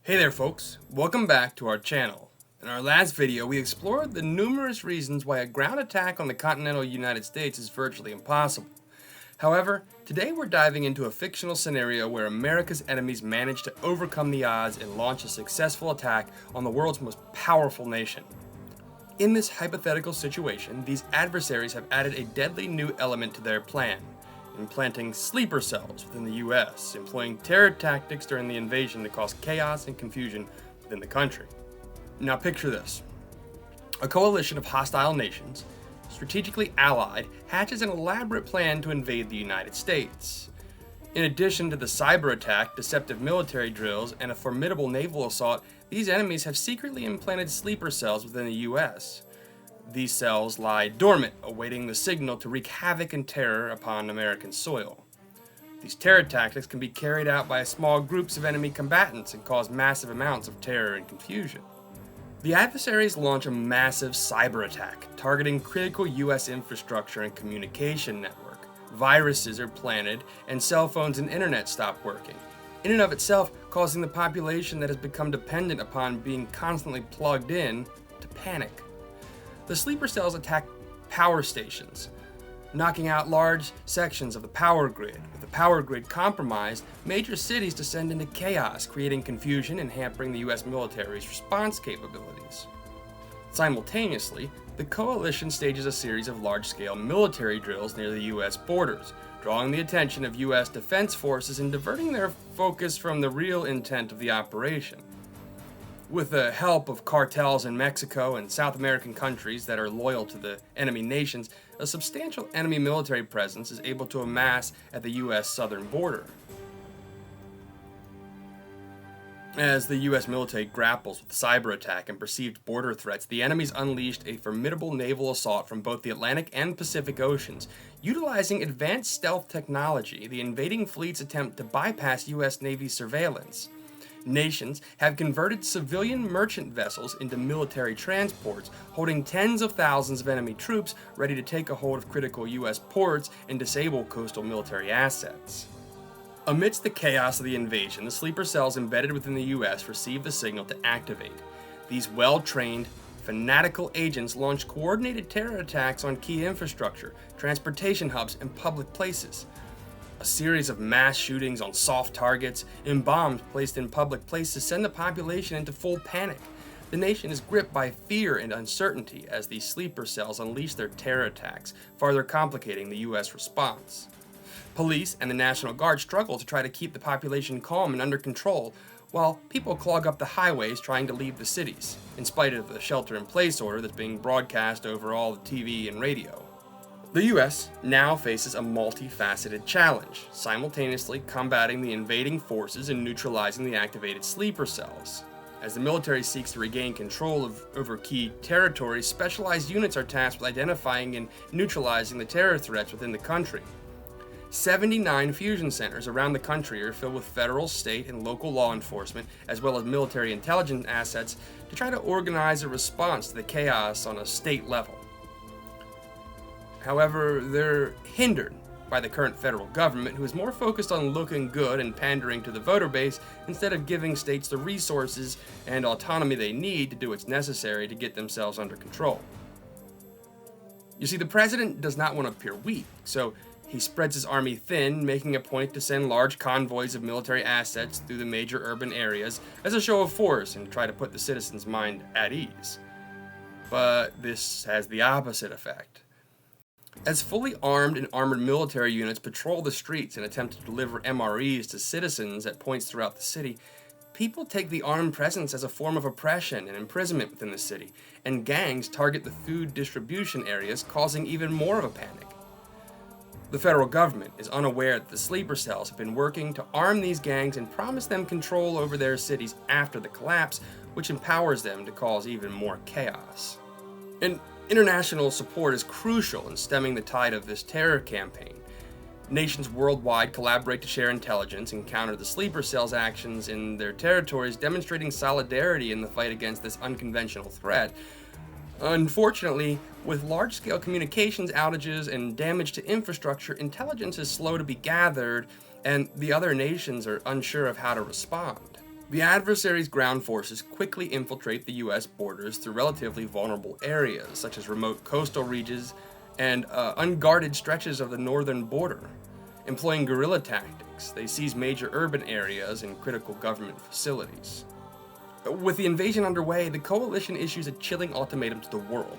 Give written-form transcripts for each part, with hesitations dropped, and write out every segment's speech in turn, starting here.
Hey there folks, welcome back to our channel. In our last video, we explored the numerous reasons why a ground attack on the continental United States is virtually impossible. However, today we're diving into a fictional scenario where America's enemies managed to overcome the odds and launch a successful attack on the world's most powerful nation. In this hypothetical situation, these adversaries have added a deadly new element to their plan, implanting sleeper cells within the US, employing terror tactics during the invasion to cause chaos and confusion within the country. Now picture this. A coalition of hostile nations, strategically allied, hatches an elaborate plan to invade the United States. In addition to the cyber attack, deceptive military drills, and a formidable naval assault, these enemies have secretly implanted sleeper cells within the US. These cells lie dormant, awaiting the signal to wreak havoc and terror upon American soil. These terror tactics can be carried out by small groups of enemy combatants and cause massive amounts of terror and confusion. The adversaries launch a massive cyber attack, targeting critical US infrastructure and communication network. Viruses are planted, and cell phones and internet stop working, in and of itself causing the population that has become dependent upon being constantly plugged in to panic. The sleeper cells attack power stations, knocking out large sections of the power grid. With the power grid compromised, major cities descend into chaos, creating confusion and hampering the US military's response capabilities. Simultaneously, the coalition stages a series of large-scale military drills near the US borders, drawing the attention of US defense forces and diverting their focus from the real intent of the operation. With the help of cartels in Mexico and South American countries that are loyal to the enemy nations, a substantial enemy military presence is able to amass at the US southern border. As the US military grapples with cyber attack and perceived border threats, the enemies unleashed a formidable naval assault from both the Atlantic and Pacific Oceans. Utilizing advanced stealth technology, the invading fleets attempt to bypass US Navy surveillance. Nations have converted civilian merchant vessels into military transports, holding tens of thousands of enemy troops ready to take a hold of critical US ports and disable coastal military assets. Amidst the chaos of the invasion, the sleeper cells embedded within the US receive the signal to activate. These well-trained, fanatical agents launch coordinated terror attacks on key infrastructure, transportation hubs, and public places. A series of mass shootings on soft targets and bombs placed in public places send the population into full panic. The nation is gripped by fear and uncertainty as these sleeper cells unleash their terror attacks, further complicating the US response. Police and the National Guard struggle to try to keep the population calm and under control, while people clog up the highways trying to leave the cities, in spite of the shelter-in-place order that's being broadcast over all the TV and radio. The US now faces a multifaceted challenge, simultaneously combating the invading forces and neutralizing the activated sleeper cells. As the military seeks to regain control over key territories, specialized units are tasked with identifying and neutralizing the terror threats within the country. 79 fusion centers around the country are filled with federal, state, and local law enforcement, as well as military intelligence assets, to try to organize a response to the chaos on a state level. However, they're hindered by the current federal government, who is more focused on looking good and pandering to the voter base instead of giving states the resources and autonomy they need to do what's necessary to get themselves under control. You see, the president does not want to appear weak, so he spreads his army thin, making a point to send large convoys of military assets through the major urban areas as a show of force and try to put the citizens' mind at ease. But this has the opposite effect. As fully armed and armored military units patrol the streets and attempt to deliver MREs to citizens at points throughout the city, people take the armed presence as a form of oppression and imprisonment within the city, and gangs target the food distribution areas, causing even more of a panic. The federal government is unaware that the sleeper cells have been working to arm these gangs and promise them control over their cities after the collapse, which empowers them to cause even more chaos. And international support is crucial in stemming the tide of this terror campaign. Nations worldwide collaborate to share intelligence and counter the sleeper cells' actions in their territories, demonstrating solidarity in the fight against this unconventional threat. Unfortunately, with large-scale communications outages and damage to infrastructure, intelligence is slow to be gathered, and the other nations are unsure of how to respond. The adversary's ground forces quickly infiltrate the U.S. borders through relatively vulnerable areas, such as remote coastal regions and unguarded stretches of the northern border. Employing guerrilla tactics, they seize major urban areas and critical government facilities. With the invasion underway, the coalition issues a chilling ultimatum to the world.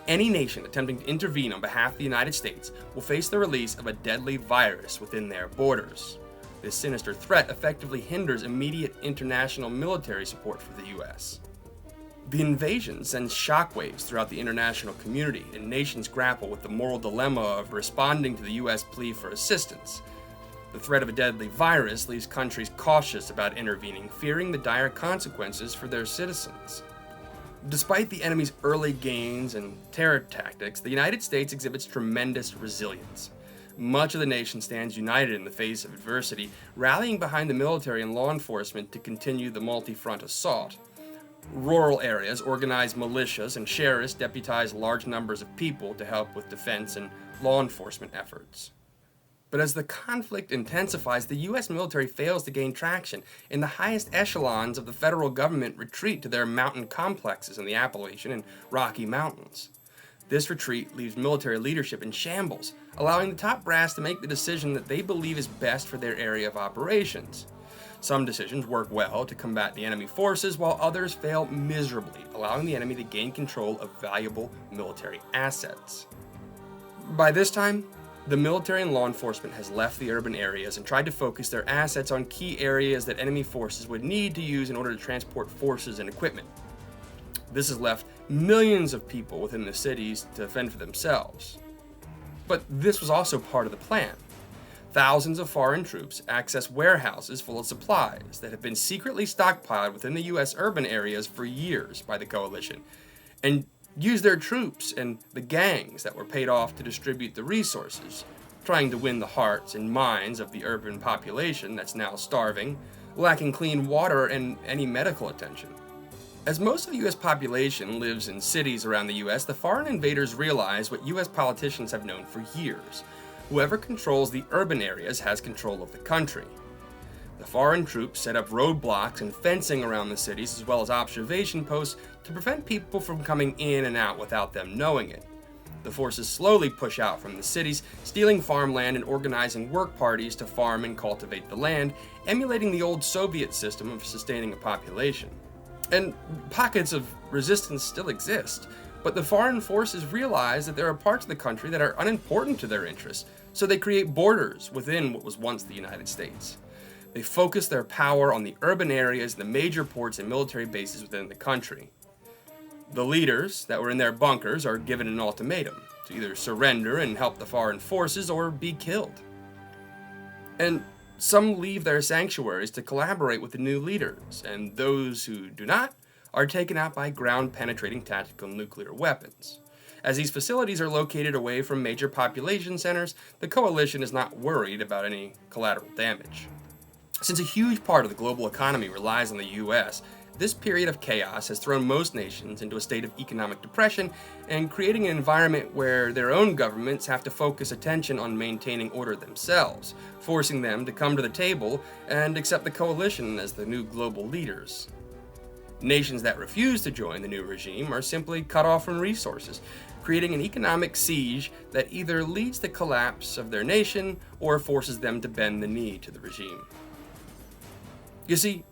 Any nation attempting to intervene on behalf of the United States will face the release of a deadly virus within their borders. This sinister threat effectively hinders immediate international military support for the U.S. The invasion sends shockwaves throughout the international community, and nations grapple with the moral dilemma of responding to the U.S. plea for assistance. The threat of a deadly virus leaves countries cautious about intervening, fearing the dire consequences for their citizens. Despite the enemy's early gains and terror tactics, the United States exhibits tremendous resilience. Much of the nation stands united in the face of adversity, rallying behind the military and law enforcement to continue the multi-front assault. Rural areas organize militias, and sheriffs deputize large numbers of people to help with defense and law enforcement efforts. But as the conflict intensifies, the U.S. military fails to gain traction, and the highest echelons of the federal government retreat to their mountain complexes in the Appalachian and Rocky Mountains. This retreat leaves military leadership in shambles, allowing the top brass to make the decision that they believe is best for their area of operations. Some decisions work well to combat the enemy forces, while others fail miserably, allowing the enemy to gain control of valuable military assets. By this time, the military and law enforcement has left the urban areas and tried to focus their assets on key areas that enemy forces would need to use in order to transport forces and equipment. This has left millions of people within the cities to fend for themselves. But this was also part of the plan. Thousands of foreign troops access warehouses full of supplies that have been secretly stockpiled within the U.S. urban areas for years by the coalition, and use their troops and the gangs that were paid off to distribute the resources, trying to win the hearts and minds of the urban population that's now starving, lacking clean water and any medical attention. As most of the U.S. population lives in cities around the U.S., the foreign invaders realize what U.S. politicians have known for years. Whoever controls the urban areas has control of the country. The foreign troops set up roadblocks and fencing around the cities, as well as observation posts to prevent people from coming in and out without them knowing it. The forces slowly push out from the cities, stealing farmland and organizing work parties to farm and cultivate the land, emulating the old Soviet system of sustaining a population. And pockets of resistance still exist, but the foreign forces realize that there are parts of the country that are unimportant to their interests, so they create borders within what was once the United States. They focus their power on the urban areas, the major ports, and military bases within the country. The leaders that were in their bunkers are given an ultimatum to either surrender and help the foreign forces or be killed. And some leave their sanctuaries to collaborate with the new leaders, and those who do not are taken out by ground-penetrating tactical nuclear weapons. As these facilities are located away from major population centers, the coalition is not worried about any collateral damage. Since a huge part of the global economy relies on the U.S., this period of chaos has thrown most nations into a state of economic depression and creating an environment where their own governments have to focus attention on maintaining order themselves, forcing them to come to the table and accept the coalition as the new global leaders. Nations that refuse to join the new regime are simply cut off from resources, creating an economic siege that either leads to collapse of their nation or forces them to bend the knee to the regime. You see,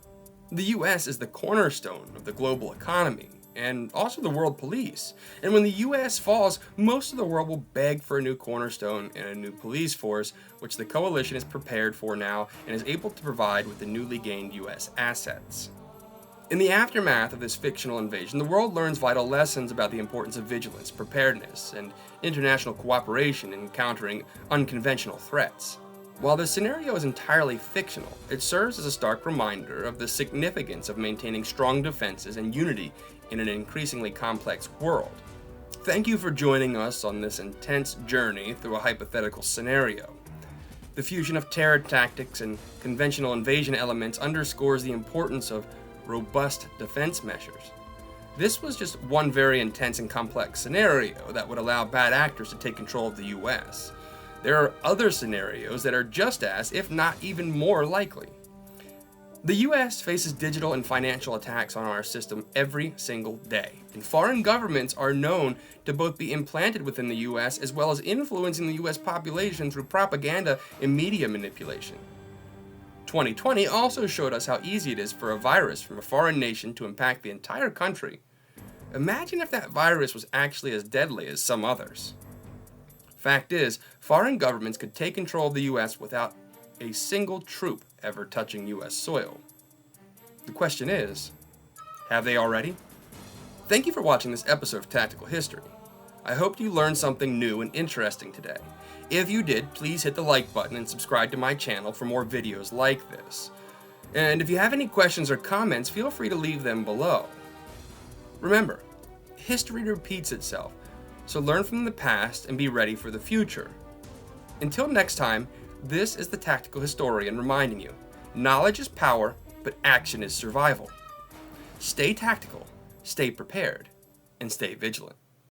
the U.S. is the cornerstone of the global economy and also the world police. And when the U.S. falls, most of the world will beg for a new cornerstone and a new police force, which the coalition is prepared for now and is able to provide with the newly gained U.S. assets. In the aftermath of this fictional invasion, the world learns vital lessons about the importance of vigilance, preparedness, and international cooperation in countering unconventional threats. While the scenario is entirely fictional, it serves as a stark reminder of the significance of maintaining strong defenses and unity in an increasingly complex world. Thank you for joining us on this intense journey through a hypothetical scenario. The fusion of terror tactics and conventional invasion elements underscores the importance of robust defense measures. This was just one very intense and complex scenario that would allow bad actors to take control of the U.S. There are other scenarios that are just as, if not even more likely. The US faces digital and financial attacks on our system every single day, and foreign governments are known to both be implanted within the US as well as influencing the US population through propaganda and media manipulation. 2020 also showed us how easy it is for a virus from a foreign nation to impact the entire country. Imagine if that virus was actually as deadly as some others. Fact is, foreign governments could take control of the US without a single troop ever touching US soil. The question is, have they already? Thank you for watching this episode of Tactical History. I hope you learned something new and interesting today. If you did, please hit the like button and subscribe to my channel for more videos like this. And if you have any questions or comments, feel free to leave them below. Remember, history repeats itself, so learn from the past and be ready for the future. Until next time, this is the Tactical Historian reminding you, knowledge is power, but action is survival. Stay tactical, stay prepared, and stay vigilant.